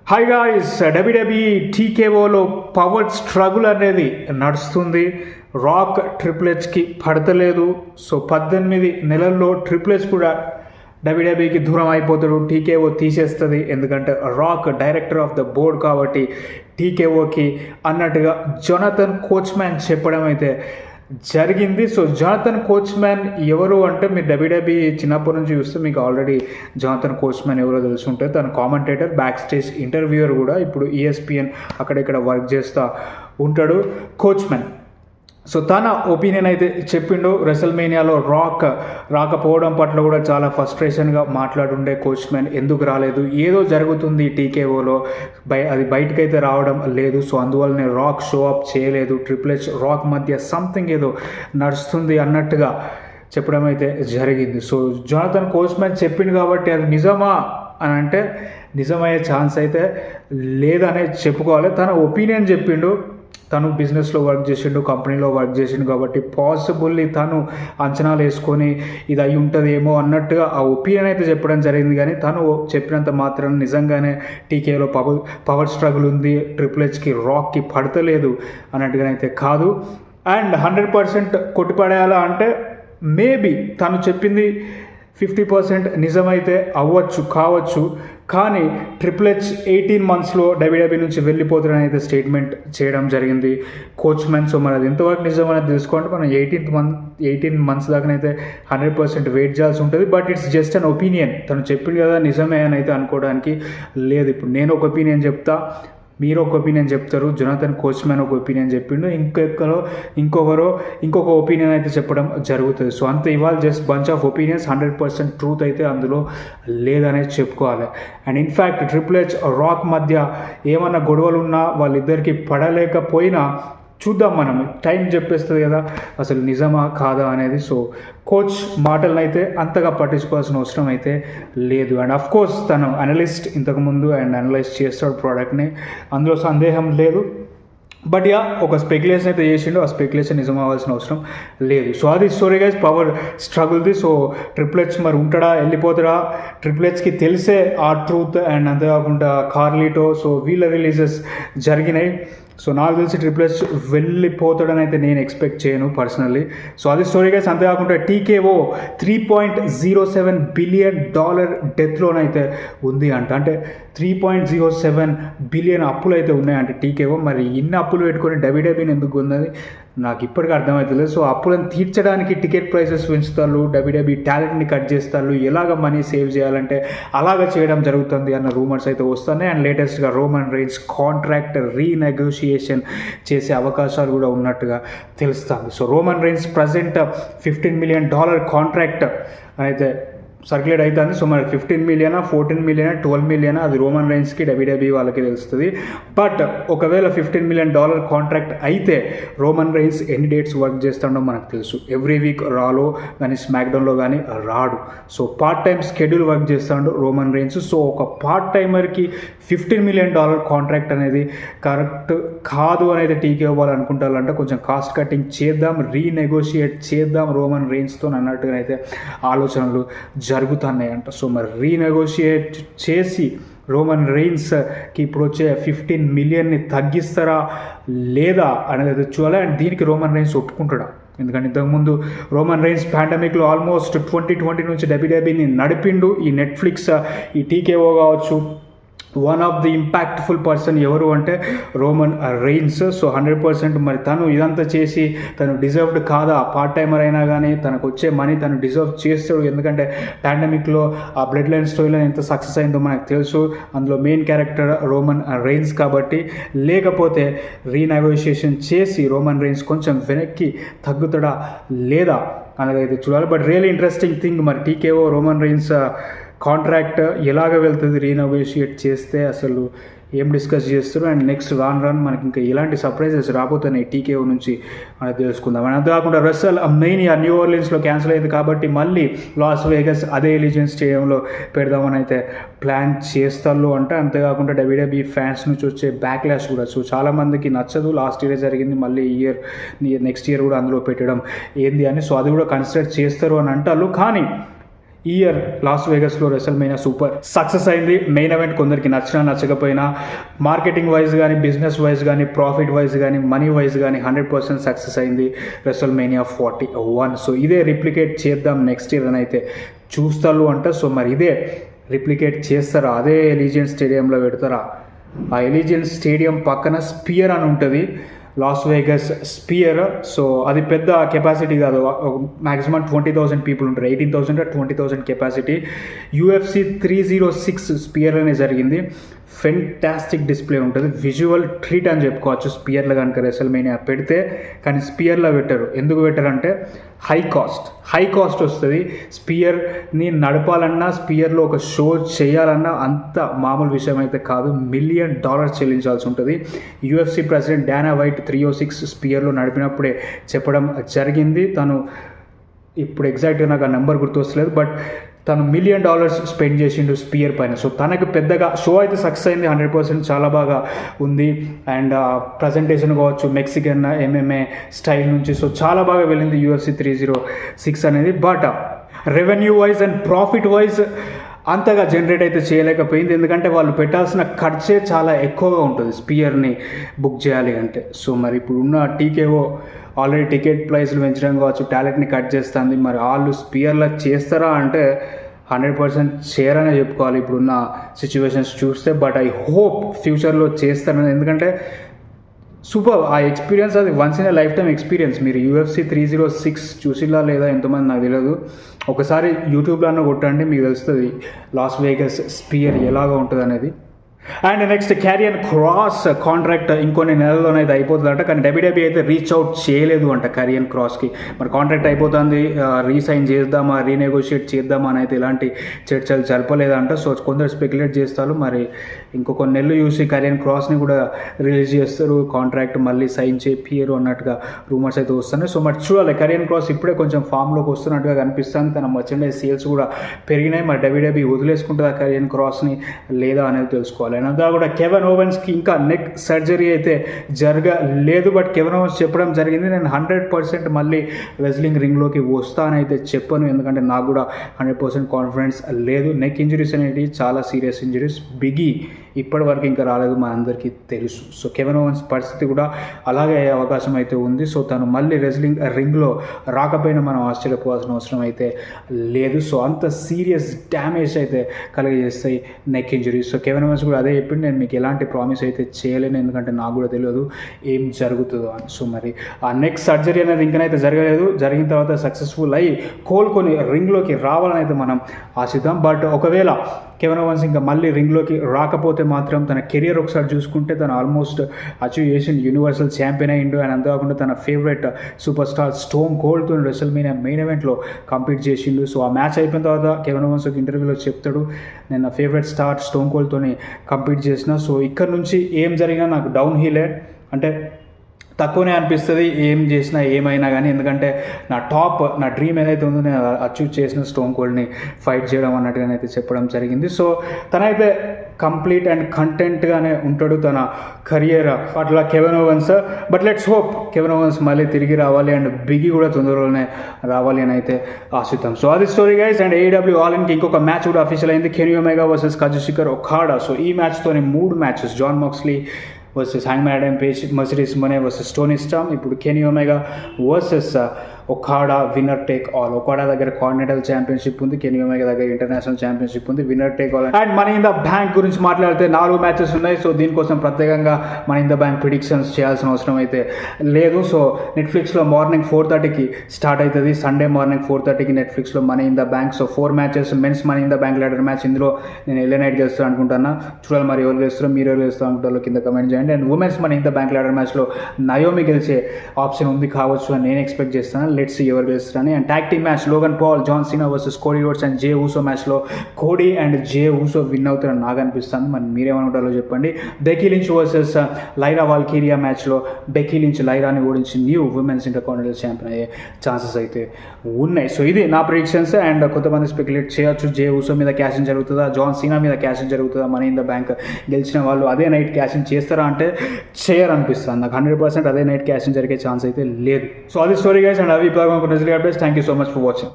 Hi guys, WWE టీకేఓలో power struggle అనేది నడుస్తుంది. రాక్ ట్రిపుల్ హెచ్కి పడతలేదు. సో 18 నెలల్లో ట్రిపుల్ హెచ్ కూడా డబ్ల్యూడబ్ల్యూఈకి దూరం అయిపోతాడు. టీకేఓ తీసేస్తుంది, ఎందుకంటే rock director of the board కాబట్టి టీకేఓకి అన్నట్టుగా జొనాథన్ కోచ్మ్యాన్ చెప్పడం అయితే జరిగింది. సో జొనాథన్ కోచ్మ్యాన్ ఎవరు అంటే, మీరు డబ్ల్యూడబ్ల్యూఈ చిన్నప్పటి నుంచి చూస్తే మీకు ఆల్రెడీ జొనాథన్ కోచ్మ్యాన్ ఎవరో తెలుసుంటే, తను కామెంటేటర్, బ్యాక్ స్టేజ్ ఇంటర్వ్యూయర్ కూడా. ఇప్పుడు ESPN అక్కడిక్కడ వర్క్ చేస్తూ ఉంటాడు కోచ్మ్యాన్. సో తన ఒపీనియన్ అయితే చెప్పిండు. రెసల్మేనియాలో రాక్ రాకపోవడం పట్ల కూడా చాలా ఫ్రస్ట్రేషన్గా మాట్లాడుండే కోచ్మ్యాన్. ఎందుకు రాలేదు, ఏదో జరుగుతుంది టీకేఓలో, అది బయటకైతే రావడం లేదు. సో అందువల్లనే రాక్ షో అప్ చేయలేదు. ట్రిపుల్ హెచ్ రాక్ మధ్య సంథింగ్ ఏదో నడుస్తుంది అన్నట్టుగా చెప్పడం అయితే జరిగింది. సో జొనాథన్ కోచ్మ్యాన్ చెప్పిండు కాబట్టి అది నిజమా అని అంటే నిజమయ్యే ఛాన్స్ అయితే లేదనే చెప్పుకోవాలి. తన ఒపీనియన్ చెప్పిండు. తను బిజినెస్లో వర్క్ చేసిండు, కంపెనీలో వర్క్ చేసిండు కాబట్టి పాసిబుల్లీ తను అంచనాలు వేసుకొని ఇది అయి ఉంటుందేమో అన్నట్టుగా ఆ ఒపీనియన్ అయితే చెప్పడం జరిగింది. కానీ తను చెప్పినంత మాత్రం నిజంగానే టీకేలో పవర్ స్ట్రగుల్ ఉంది, ట్రిపుల్ హెచ్కి రాక్కి పడతలేదు అన్నట్టుగానైతే కాదు. అండ్ 100% కొట్టిపడేయాలా అంటే మేబీ తను చెప్పింది 50% నిజమైతే కావచ్చు. కానీ ట్రిపుల్ హెచ్ 18 మంత్స్లో డబ్ల్యూడబ్ల్యూఈ నుంచి వెళ్ళిపోతాడని అయితే స్టేట్మెంట్ చేయడం జరిగింది కోచ్మ్యాన్. సో మరి అది ఎంతవరకు నిజం అనేది తెలుసుకోవాలంటే మనం 18 మంత్స్ దాకానైతే 100% వెయిట్ చేయాల్సి ఉంటుంది. But it's just an opinion. తను చెప్పింది కదా నిజమే అని అయితే అనుకోవడానికి లేదు. ఇప్పుడు నేను ఒక ఒపీనియన్ చెప్తా, మీరు ఒక ఒపీనియన్ చెప్తారు. జొనాథన్ కోచ్మ్యాన్ ఒక ఒపీనియన్ చెప్పిండు, ఇంకొక ఒపీనియన్ అయితే చెప్పడం జరుగుతుంది. సో అంత ఇవాళ just bunch of opinions, 100% truth అయితే అందులో లేదనేది చెప్పుకోవాలి. And in fact triple H rock మధ్య ఏమన్నా గొడవలు ఉన్నా వాళ్ళిద్దరికి పడలేకపోయినా చూద్దాం, మనం టైం చెప్పేస్తుంది కదా అసలు నిజమా కాదా అనేది. సో కోచ్ మాటలను అయితే అంతగా పట్టించుకోవాల్సిన అవసరం అయితే లేదు. అండ్ అఫ్ కోర్స్ తను అనలిస్ట్ ఇంతకుముందు అండ్ అనలైజ్ చేస్తాడు ప్రోడక్ట్ని, అందులో సందేహం లేదు. బట్ ఒక స్పెక్యులేషన్ అయితే చేసిండు, ఆ స్పెక్యులేషన్ నిజం అవ్వాల్సిన అవసరం లేదు. సో అది స్టోరీ గైస్, పవర్ స్ట్రగుల్ది. సో ట్రిపుల్ హెచ్ మరి ఉంటాడా, వెళ్ళిపోతాడా, ట్రిపుల్ హెచ్కి తెలిసే ఆ ట్రూత్. అండ్ అంతేకాకుండా కార్లీటో, సో వీళ్ళ రిలీజెస్ జరిగినాయి. సో నాకు తెలిసి ట్రిపుల్ హెచ్ వెళ్ళిపోతాడని అయితే నేను ఎక్స్పెక్ట్ చేయను పర్సనల్లీ. సో అది స్టోరీ గైస్. అంతేకాకుండా టీకేఓ $3.07 బిలియన్ డెత్ లోన్ అయితే ఉంది అంటే 3.07 బిలియన్ అప్పులు అయితే ఉన్నాయంటే టీకేఓ. మరి ఇన్ని అప్పులు పెట్టుకొని డబ్ల్యూడబ్ల్యూఈని ఎందుకు ఉన్నది నాకు ఇప్పటికీ అర్థమవుతలేదు. సో అప్పులను తీర్చడానికి టికెట్ ప్రైసెస్ పెంచుతారు, డబ్ల్యూడబ్ల్యూఈ టాలెంట్ని కట్ చేస్తారు, ఎలాగ మనీ సేవ్ చేయాలంటే అలాగ చేయడం జరుగుతుంది అన్న రూమర్స్ అయితే వస్తున్నాయి. అండ్ లేటెస్ట్గా రోమన్ రైన్స్ కాంట్రాక్ట్ రీనెగోషియేషన్ చేసే అవకాశాలు కూడా ఉన్నట్టుగా తెలుస్తుంది. So Roman Reigns present $15 million contract అయితే సర్క్యులేట్ అవుతుంది. సో మరి 15 మిలియనా, 14 మిలియనా, 12 మిలియనా అది రోమన్ రైన్స్కి డబ్ల్యూడబ్ల్యూఈ వాళ్ళకి తెలుస్తుంది. బట్ ఒకవేళ $15 మిలియన్ కాంట్రాక్ట్ అయితే రోమన్ రైన్స్ ఎన్ని డేట్స్ వర్క్ చేస్తాడో మనకు తెలుసు. ఎవ్రీ వీక్ రాలో కానీ స్మాక్డౌన్లో కానీ రాడు. So part time schedule work చేస్తాడు రోమన్ రైన్స్. సో ఒక పార్ట్ టైమర్కి $15 మిలియన్ కాంట్రాక్ట్ అనేది కరెక్ట్ కాదు అనేది టీకే వాళ్ళు అనుకుంటారంటే కొంచెం కాస్ట్ కటింగ్ చేద్దాం, రీనెగోషియేట్ చేద్దాం రోమన్ రైన్స్తో అన్నట్టుగా అయితే ఆలోచనలు జరుగుతున్నాయంట. సో మరి రీనెగోషియేట్ చేసి రోమన్ రైన్స్కి ఇప్పుడు వచ్చే 15 మిలియన్ని తగ్గిస్తారా లేదా అనేది అయితే చూడాలి. అండ్ దీనికి రోమన్ రైన్స్ ఒప్పుకుంటాడా, ఎందుకంటే ఇంతకుముందు రోమన్ రైన్స్ పాండమిక్లో ఆల్మోస్ట్ 2020 నుంచి డబ్ల్యూడబ్ల్యూఈని నడిపిండు. ఈ నెట్ఫ్లిక్స్, ఈ టీకేఓ కావచ్చు, one of the impactful person ఎవరు అంటే రోమన్ రైన్స్. సో 100% మరి తను ఇదంతా చేసి తను డిజర్వ్డ్ కాదా, పార్ట్ టైమర్ అయినా కానీ తనకు వచ్చే మనీ తను డిజర్వ్ చేస్తాడు. ఎందుకంటే పాండమిక్లో ఆ బ్లడ్ లైన్ స్టోరీలో ఎంత సక్సెస్ అయిందో మనకు తెలుసు, అందులో మెయిన్ క్యారెక్టర్ రోమన్ రైన్స్ కాబట్టి. లేకపోతే రీనెగోషియేషన్ చేసి రోమన్ రైన్స్ కొంచెం వెనక్కి తగ్గుతాడా లేదా అనేది అయితే చూడాలి. బట్ రియల్లీ ఇంట్రెస్టింగ్ థింగ్, మరి టీకేఓ రోమన్ రైన్స్ కాంట్రాక్ట్ ఎలాగ వెళ్తుంది రీనెగోషియేట్ చేస్తే, అసలు ఏం డిస్కస్ చేస్తారు. అండ్ నెక్స్ట్ రాన్ మనకి ఇంకా ఎలాంటి సర్ప్రైజెస్ రాబోతున్నాయి టీకేఓ నుంచి అని తెలుసుకుందాం. అండ్ అంతేకాకుండా రెసల్ మెయిన్ న్యూ ఆర్లిన్స్లో క్యాన్సిల్ అయింది కాబట్టి మళ్ళీ లాస్ వేగస్ అదే ఎలిజెన్స్ స్టేడియంలో పెడదామని అయితే ప్లాన్ చేస్తారు అంటే. అంతేకాకుండా డబ్ల్యూడబ్ల్యూఈ ఫ్యాన్స్ నుంచి వచ్చే బ్యాక్లాష్ కూడా సో చాలామందికి నచ్చదు. లాస్ట్ ఇయర్ జరిగింది, మళ్ళీ నెక్స్ట్ ఇయర్ కూడా అందులో పెట్టడం ఏంది అని. సో అది కూడా కన్సిడర్ చేస్తారు అని అంటారు. కానీ ఇయర్ లాస్ వేగస్లో రెసల్మేనియా సూపర్ సక్సెస్ అయింది. మెయిన్ ఈవెంట్ కొందరికి నచ్చినా నచ్చకపోయినా మార్కెటింగ్ వైజ్ కానీ బిజినెస్ వైజ్ కానీ ప్రాఫిట్ వైజ్ కానీ మనీ వైజ్ కానీ 100% సక్సెస్ అయింది రెసల్మేనియా 41. సో ఇదే రిప్లికేట్ చేద్దాం నెక్స్ట్ ఇయర్ అని అయితే చూస్తారు అంట. సో మరి ఇదే రిప్లికేట్ చేస్తారా, అదే ఎలిజియన్ స్టేడియంలో పెడతారా? ఆ ఎలిజియన్ స్టేడియం పక్కన స్పియర్ అని ఉంటుంది, లాస్ వేగస్ స్పియర్. సో అది పెద్ద కెపాసిటీ కాదు, మ్యాక్సిమం 20,000 పీపుల్ ఉంటారు, 18,000 to 20,000 కెపాసిటీ. UFC 306 స్పియర్ అనే జరిగింది. ఫెంటాస్టిక్ డిస్ప్లే ఉంటుంది, విజువల్ ట్రీట్ అని చెప్పుకోవచ్చు స్పియర్లో కనుక రెసల్మేనియా పెడితే. కానీ స్పియర్లో పెట్టరు. ఎందుకు పెట్టారంటే హై కాస్ట్ వస్తుంది. స్పియర్ని నడపాలన్నా స్పియర్లో ఒక షో చేయాలన్నా అంత మామూలు విషయం అయితే కాదు, $1 million చెల్లించాల్సి ఉంటుంది. UFC ప్రెసిడెంట్ డానా వైట్ 306 స్పియర్లో నడిపినప్పుడే చెప్పడం జరిగింది. తను ఇప్పుడు ఎగ్జాక్ట్గా నాకు ఆ నెంబర్ గుర్తొస్తలేదు, బట్ తను $1 million స్పెండ్ చేసిండు స్పియర్ పైన. సో తనకు పెద్దగా షో అయితే సక్సెస్ అయింది, 100% చాలా బాగా ఉంది. అండ్ ప్రజెంటేషన్ కావచ్చు, మెక్సికన్ MMA స్టైల్ నుంచి సో చాలా బాగా వెళ్ళింది UFC 306 అనేది. But revenue wise and profit wise అంతగా జనరేట్ అయితే చేయలేకపోయింది, ఎందుకంటే వాళ్ళు పెట్టాల్సిన ఖర్చే చాలా ఎక్కువగా ఉంటుంది స్పియర్ని బుక్ చేయాలి అంటే. సో మరి ఇప్పుడు ఉన్న TKO ఆల్రెడీ టికెట్ ప్రైస్లు పెంచడం కావచ్చు, టాలెంట్ని కట్ చేస్తుంది. మరి వాళ్ళు స్పియర్లో చేస్తారా అంటే 100% చేయరనే చెప్పుకోవాలి ఇప్పుడున్న సిచ్యువేషన్స్ చూస్తే. బట్ ఐ హోప్ ఫ్యూచర్లో చేస్తారని, ఎందుకంటే సూపర్ ఆ ఎక్స్పీరియన్స్, అది once in a life time experience. మీరు UFC 306 చూసిలా లేదా ఎంతమంది నాకు తెలియదు, ఒకసారి యూట్యూబ్లో అన్న కొట్టండి, మీకు తెలుస్తుంది లాస్ వేగస్ స్పియర్ ఎలాగా ఉంటుంది అనేది. అండ్ నెక్స్ట్ క్యారియన్ క్రాస్ కాంట్రాక్ట్ ఇంకొన్ని నెలల్లోనైతే అయిపోతుందంట, కానీ WWE అయితే రీచ్ అవుట్ చేయలేదు అంట క్యారియన్ క్రాస్కి. మరి కాంట్రాక్ట్ అయిపోతుంది, రీసైన్ చేద్దామా, రీనెగోషియేట్ చేద్దామా అని అయితే ఇలాంటి చర్చలు జరపలేదంట. సో కొందరు స్పెక్యులేట్ చేస్తారు, మరి ఇంకొక నెలలు చూసి క్యారియన్ క్రాస్ని కూడా రిలీజ్ చేస్తారు, కాంట్రాక్ట్ మళ్ళీ సైన్ చేపియరు అన్నట్టుగా రూమర్స్ అయితే వస్తున్నాయి. సో మరి చూడాలి, క్యారియన్ క్రాస్ ఇప్పుడే కొంచెం ఫామ్లోకి వస్తున్నట్టుగా కనిపిస్తుంది. తన మర్చెండైజ్ సేల్స్ కూడా పెరిగినాయి. మరి WWE వదిలేసుకుంటుంది ఆ క్యారియన్ క్రాస్ని లేదా అనేది తెలుసుకోవాలి. అంతా కూడా కెవెన్ ఓవెన్స్కి ఇంకా నెక్ సర్జరీ అయితే జరగలేదు, బట్ కెవెన్ ఓవెన్స్ చెప్పడం జరిగింది, నేను 100% మళ్ళీ రెజ్లింగ్ రింగ్లోకి వస్తానైతే చెప్పను, ఎందుకంటే నాకు కూడా 100% కాన్ఫిడెన్స్ లేదు. నెక్ ఇంజరీస్ అనేవి చాలా సీరియస్ ఇంజరీస్, బిగి ఇప్పటివరకు ఇంకా రాలేదు, మన అందరికీ తెలుసు. సో కెవెన్ ఓవెన్స్ పరిస్థితి కూడా అలాగే అయ్యే అవకాశం అయితే ఉంది. సో తను మళ్ళీ రెజ్లింగ్ రింగ్లో రాకపోయినా మనం ఆశ్చర్యపోవాల్సిన అవసరం అయితే లేదు. సో అంత సీరియస్ డ్యామేజ్ అయితే కలిగజేస్తాయి neck injuries. So Kevin Owens కూడా అదే చెప్పింది, నేను మీకు ఎలాంటి ప్రామిస్ అయితే చేయలేను, ఎందుకంటే నాకు కూడా తెలియదు ఏం జరుగుతుందో అని. సో మరి ఆ నెక్ సర్జరీ అనేది ఇంకనైతే జరగలేదు, జరిగిన తర్వాత సక్సెస్ఫుల్ అయ్యి కోలుకొని రింగ్లోకి రావాలని అయితే మనం ఆశిద్దాం. బట్ ఒకవేళ కెవెన్ ఓవెన్స్ ఇంకా మళ్ళీ రింగ్లోకి రాకపోతే మాత్రం తన కెరియర్ ఒకసారి చూసుకుంటే తను ఆల్మోస్ట్ అచీవ్ చేసిన యూనివర్సల్ ఛాంపియన్ అయ్యిండు. అండ్ అంతేకాకుండా తన ఫేవరెట్ సూపర్ స్టార్ స్టోన్ కోల్డ్తో రెసల్మేనియా మెయిన్ ఈవెంట్లో కంపీట్ చేసిండు. సో ఆ మ్యాచ్ అయిపోయిన తర్వాత కెవెన్ ఓవెన్స్ ఒక ఇంటర్వ్యూలో చెప్తాడు, నేను నా ఫేవరెట్ స్టార్ స్టోన్ కోల్డ్తోని కంపీట్ చేసిన, సో ఇక్కడ నుంచి ఏం జరిగినా నాకు డౌన్ హీలే, అంటే తక్కువనే అనిపిస్తుంది ఏం చేసినా ఏమైనా కానీ, ఎందుకంటే నా డ్రీమ్ ఏదైతే ఉందో నేను అచీవ్ చేసిన స్టోన్ కోల్డ్ని ఫైట్ చేయడం అన్నట్టుగానైతే చెప్పడం జరిగింది. సో తనైతే కంప్లీట్ అండ్ కంటెంట్గానే ఉంటాడు తన కెరియర్ అట్లా Kevin Owens. But let's hope Kevin Owens మళ్ళీ తిరిగి రావాలి అండ్ బిగి కూడా తొందరలోనే రావాలి అని అయితే ఆశిద్దాం. సో అది story guys. And AEW all ఇన్కి ఇంకొక మ్యాచ్ కూడా అఫీషియల్ అయింది, Kenny Omega versus Kazuchika Okada. So ఈ మ్యాచ్తోనే 3 matches, John Moxley versus Hangman Adam Page, Mercedes Moné versus Toni Storm, ఇప్పుడు Kenny Omega versus Okada, winner take all. Okada దగ్గర continental championship ఉంది, Kenny Omega దగ్గర international championship ఉంది, winner take all. And money in the bank గురించి మాట్లాడితే 4 matches ఉన్నాయి. So దీనికోసం ప్రత్యేకంగా money in the bank predictions చేయాల్సిన అవసరం అయితే లేదు. సో నెట్ఫ్లిక్స్లో మార్నింగ్ 4:30కి స్టార్ట్ అవుతుంది, సండే మార్నింగ్ 4:30కి నెట్ఫ్లిక్స్లో money in the bank. So 4 matches, men's money in the bank ladder match, ఇందులో నేను ఎల్లే నైట్ గెలుస్తాను అనుకుంటున్నా. చూడాలి మరి ఎవరు గెలుస్తారో, మీరు ఎవరు గెలుస్తారో అనుకుంటారో కింద కమెంట్ చేయండి. And women's money in the bank ladder మ్యాచ్లో నయోమి గెలిచే ఆప్షన్ ఉంది కావచ్చు అని నేను ఎక్స్పెక్ట్ చేస్తాను. లెట్స్ ఎవరు గెలుస్తారు. And tag team match Logan Paul, John Cena versus Cody Rhodes and Jey Uso మ్యాచ్లో Cody and Jey Uso win అవుతారని నాకు అనిపిస్తుంది. మరి మీరేమనుకుంటారో చెప్పండి. Becky Lynch versus Lyra Valkyria మ్యాచ్లో బెకీ లించ్ లైరాని ఓడించి న్యూ ఉమెన్స్ ఇంటర్కాంటినెంటల్ ఛాంపియన్ అయ్యే ఛాన్సెస్ అయితే ఉన్నాయి. సో ఇది నా ప్రిడిక్షన్స్. అండ్ కొంతమంది స్పెక్యులేట్ చేయొచ్చు, జే ఊసో మీద క్యాషింగ్ జరుగుతుందా, జాన్ సీనా మీద క్యాషింగ్ జరుగుతుందా, మనీ ఇన్ ద బ్యాంక్ గెలిచిన వాళ్ళు అదే నైట్ క్యాషింగ్ చేస్తారా అంటే చేయరనిపిస్తుంది నాకు. 100% అదే నైట్ క్యాషింగ్ జరిగే ఛాన్స్ అయితే లేదు. సో అది స్టోరీ గైస్. అండ్ అవి ఇప్పుడు Thank you so much for watching.